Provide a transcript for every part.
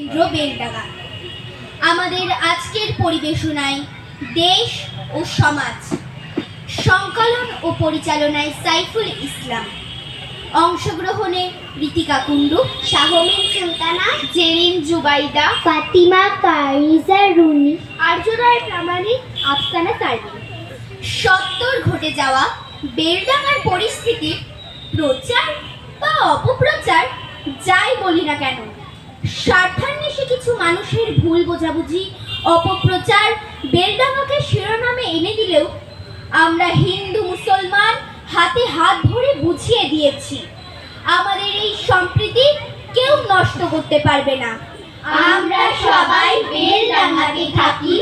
কেন্দ্র বেলডাঙা। আমাদের আজকের পরিবেশনায় দেশ ও সমাজ, সংকলন ও পরিচালনায় সাইফুল ইসলাম, অংশগ্রহণে ঋতিকা কুণ্ডু, শাহমিন সুলতানা, জেরিন জুবাইদা, ফাতিমা কারিজা রুনি, আর্যরায় প্রামাণিক, আফসানা সার্বিন। সত্তর ঘটে যাওয়া বেলডাঙার পরিস্থিতির প্রচার বা অপপ্রচার যাই বলি না কেন, স্বার্থান্বেষী কিছু মানুষের ভুল বোঝাবুঝি, অপপ্রচার বেলডাঙাকে শিরোনামে এনে দিলেও আমরা হিন্দু মুসলমান হাতে হাত ধরে বুঝিয়ে দিয়েছি, আমাদের এই সম্প্রীতি কেউ নষ্ট করতে পারবে না। আমরা সবাই বেলডাঙাতে থাকি,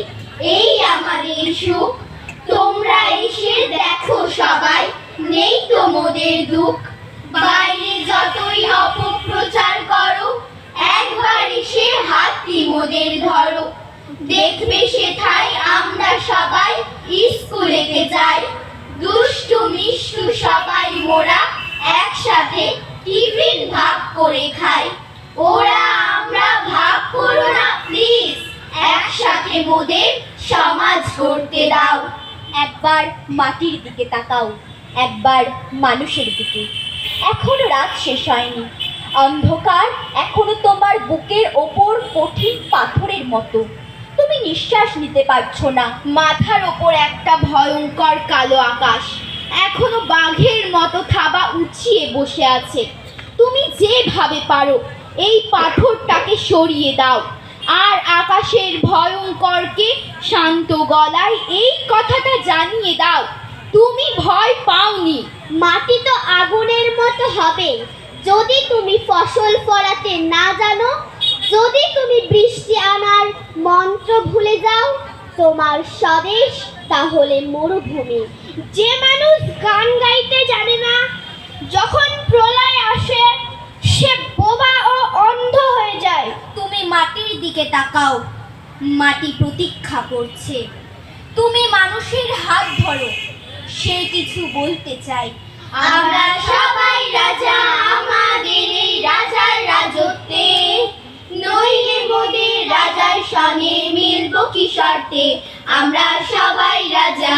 এই আমাদের সুখ। তোমরা এসে দেখো সবাই, নেই তো মোদের দুঃখ। বাইরে যতই অপপ্রচার করো, একবার এসে হাতটি মোদের ধরো। দেখবে সেথায় আমরা সবাই স্কুলেতে যাই, দুষ্টু মিষ্টু সবাই মোরা একসাথে টিফিন ভাগ করে খাই। ওরা আমরা ভাগ করো না প্লিজ, একসাথে মোদের সমাজ করতে দাও। একবার মাটির দিকে তাকাও, একবার মানুষের দিকে। এখনো রাত শেষ হয়নি, অন্ধকার এখনো তোমার বুকের ওপর কঠিন পাথরের মতো। তুমি নিঃশ্বাস নিতে পারছো না, মাথার ওপর একটা ভয়ঙ্কর কালো আকাশ এখনো বাঘের মতো থাবা উঁচিয়ে বসে আছে। তুমি যেভাবে পারো এই পাথরটাকে সরিয়ে দাও, আর আকাশের ভয়ঙ্করকে শান্ত গলায় এই কথাটা জানিয়ে দাও, তুমি ভয় পাওনি। মাটি তো আগুনের মতো হবে যদি তুমি ফসল ফলাতে না জানো, যদি তুমি বৃষ্টি আনার মন্ত্র ভুলে যাও। তোমার স্বদেশ তাহলে মরুভূমি। যে মানুষ গান গাইতে জানে না, যখন প্রলয় আসে সে বোবা ও অন্ধ হয়ে যায়। তুমি মাটির দিকে তাকাও, মাটি প্রতীক্ষা করছে। তুমি মানুষের হাত ধরো, সে কিছু বলতে চাই। আমরা সবাই রাজা আমাদের এই রাজার রাজত্বে, নইলে মোদের রাজার সঙ্গে মিলবো কি শর্তে। আমরা সবাই রাজা,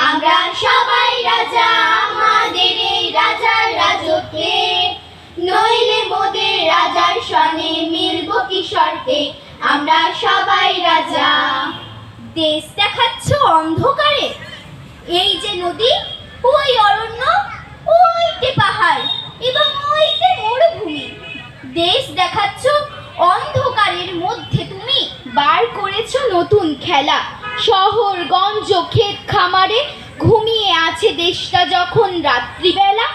আমরা সবাই রাজা আমাদের এই রাজার রাজত্বে, নইলে মোদের রাজার সঙ্গে মিলবো কি শর্তে। আমরা সবাই রাজা। দেশ দেখাচ্ছ অন্ধকারে, এই যে নদী, ওই অরণ্য, ওইতে পাহাড় এবং ওইতে মরুভূমি। দেশ দেখাচ্ছ অন্ধকারের মধ্যে, তুমি বার করেছো নতুন খেলা। শহর গঞ্জ ক্ষেত খামারে ঘুমিয়ে আছে দেশটা যখন রাত্রিবেলা,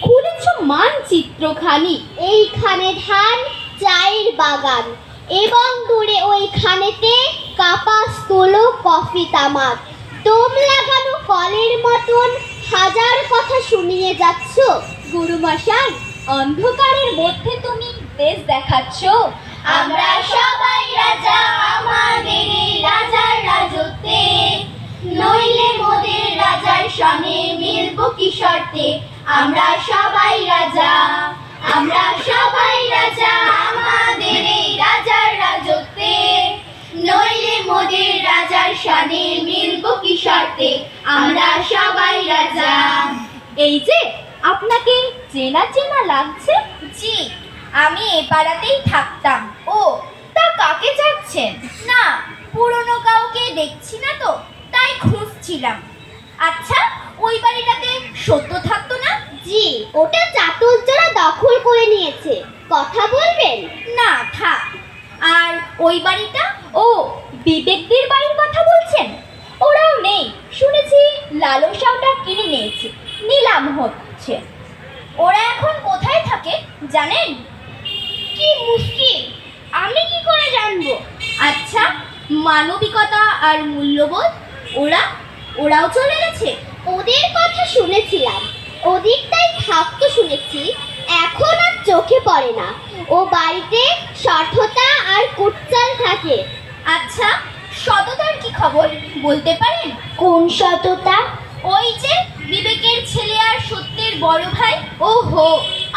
খুলেছ মানচিত্রখানি। এইখানে ধান, চায়ের বাগান, এবং দূরে ওইখানেতে কাপাস তুলো, কফি তামাক। দম লাগানো কলের মতন হাজার কথা শুনিয়ে যাচ্ছ। গুরুমশাই, অন্ধকারের মধ্যে তুমি দেশ দেখাচ্ছ। আমরা সবাই রাজা আমাদের এই রাজার রাজত্বে, নইলে মোদের রাজার সঙ্গে মিলবো কি শর্তে। আমরা সবাই রাজা, আমরা সবাই রাজা আমাদের এই রাজার রাজত্বে, নইলে মোদের রাজার সঙ্গে মিলবো কি শর্তে। আমরা সবাই রাজা। এই যে আপনাকে চেনা চেনা লাগছে। জি, আমি এ পাড়াতেই থাকতাম। ও, তা কাকে যাচ্ছেন? না, পুরনো কাউকে দেখছি না তো, তাই খুঁজছিলাম। আচ্ছা, ওই বাড়িটাতে সত্য থাকতো না? জি, ওটা চাতুর্যরা দখল করে নিয়েছে। কথা বলবেন? না, থাক। আর ওই বাড়িটা? ও, বিবেকদের বাড়ির কথা বলছেন? ওরাও নেই, শুনেছি লালসাওটা কিনে নিয়েছে, নিলাম হচ্ছে। ওরা এখন কোথায় থাকে জানেন? কি মুশকিল, আমি কি করে জানবো? আচ্ছা, মানবিকতা আর মূল্যবোধ, ওরাও চলে গেছে? ওদের কথা শুনেছিলাম, ওদিকটাই থাকতো শুনেছি, এখন আর চোখে পড়ে না। ও বাড়িতে সঠতা আর কুটচাল থাকে। আচ্ছা, সততার কি খবর বলতে পারেন? কোন সততা? ওই যে বিবেকের ছেলে আর সত্যের বড় ভাই। ওহো,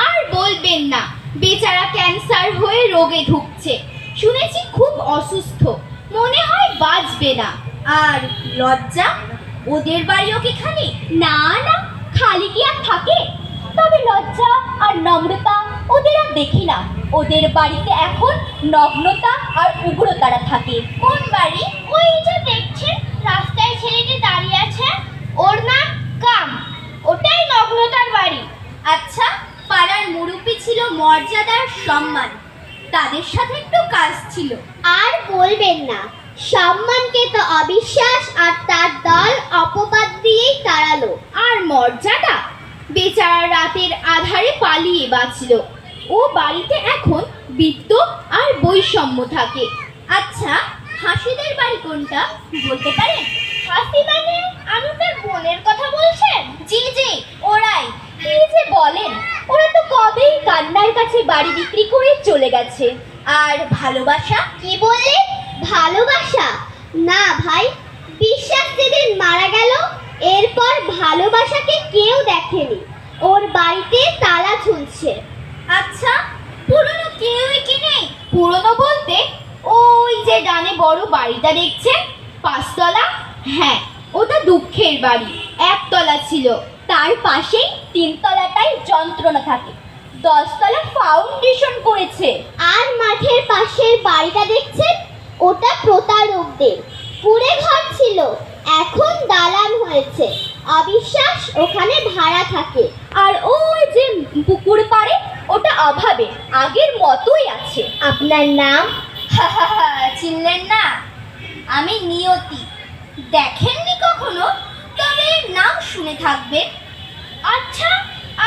আর বলবেন না, বেচারা ক্যান্সার হয়ে রোগে ধুঁকছে। শুনে অসুস্থ, মনে হয় বাঁচবে না। আর লজ্জা, ওদের বাড়িও কি খালি? না না, খালি কি আর থাকে? তবে লজ্জা আর নম্রতা ওদের আর দেখি না। ওদের বাড়িতে এখন নগ্নতা আর উগ্রতারা থাকে। কোন বাড়ি? ওই যে দেখছেন রাস্তায় ছেলেটি দাঁড়িয়ে আছে, ওর নাম কাম। ওটাই নগ্নতার বাড়ি। আচ্ছা, পাড়ার মুরুব্বি ছিল মর্যাদার সম্মান, তাদের সাথে একটু কাজ ছিল। আর বলবেন না, সম্মানকে তো অবিশ্বাস আর তার দল অপবাদ দিয়েই তাড়ালো। আর মর্যাদা বেচারা রাতের আধারে পালিয়ে বাঁচল। ও বাড়িতে এখন বিত্ত আর বৈষম্য থাকে। আচ্ছা, হাসিদের বাড়ি কোনটা বলতে পারেন? হাসি মানে আনুটার বোনের কথা বলছেন? জি জি, ওরাই। কি যে বলেন, ওরা তো কবেই কান্নার কাছে বাড়ি বিক্রি করে চলে গেছে। আর ভালোবাসা? কি বললেন? ভালোবাসা? না ভাই, বিশ্বাস যেদিন মারা গেল এরপর ভালোবাসাকে কেউ দেখেনি। ওর বাড়িতে তালা ঝুলছে। আচ্ছা, পুরনো কেউই কি নেই? পুরনো বলতে ওই যে ডানে বড় বাড়িটা দেখছেন, 5 তলা? হ্যাঁ, ওটা দুঃখের বাড়ি। 1 তলা ছিল, তার পাশেই 3 তলাটাই যন্ত্রণা থাকে। 10 তলা ফাউন্ডেশন করেছে। আর মাঠের পাশের বাড়িটা দেখছেন, ওটা প্রতারকদের। কুড়ে ঘর ছিল, এখন দালান হয়েছে। অবিশ্বাস ওখানে ভাড়া থাকে। আর ওই যে পুকুর পাড়ে, ওটা অভাবে আগের মতোই আছে। আপনার নাম? চিনলেন না? আমি নিয়তি। দেখেননি কখনো, তবে নাম শুনে থাকবেন। আচ্ছা,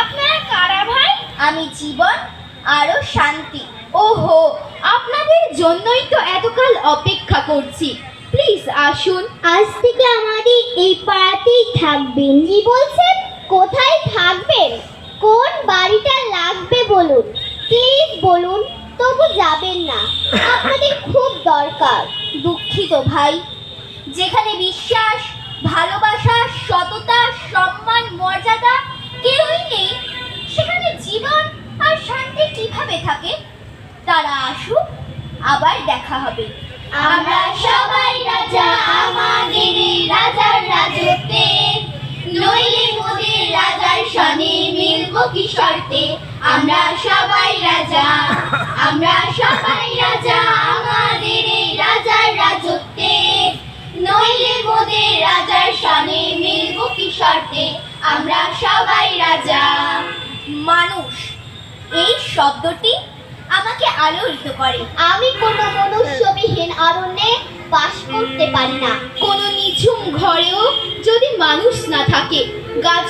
আপনারা কারা ভাই? আমি জীবন আরো শান্তি। ওহো, আপনাদের জন্যই তো এতকাল অপেক্ষা করছি। প্লিজ আসুন। আজ থেকে আমাদের এই পাড়াতেই থাকবেন। কি বলছেন? কোথায় থাকবেন? কোন বাড়িটা লাগবে বলুন, প্লিজ বলুন, তবু যাবেন না। আপনাদের খুব দরকার। দুঃখিত ভাই, যেখানে বিশ্বাস, ভালোবাসা, সততা, সম্মান, মর্যাদা কেউই নেই, সেখানে জীবন আর শান্তি কিভাবে থাকে? তারা আসুক, আবার দেখা হবে। আমরা সবাই রাজা আমাদের এই রাজার রাজত্বে, নইলে মোদের রাজার সনে মিলব কি শর্তে। আমরা সবাই রাজা, আমরা সবাই রাজা আমাদের এই রাজার রাজত্বে, নইলে মোদের রাজার সনে মিলব কি শর্তে। আমরা সবাই রাজা। মানুষ, এই শব্দটি আমাকে আলোড়িত করে। আমি কোনো মনুষ্যবিহীন অরণ্যে বাস করতে পারি না। কোনো নিঝুম ঘরেও যদি মানুষ না থাকে, গাছ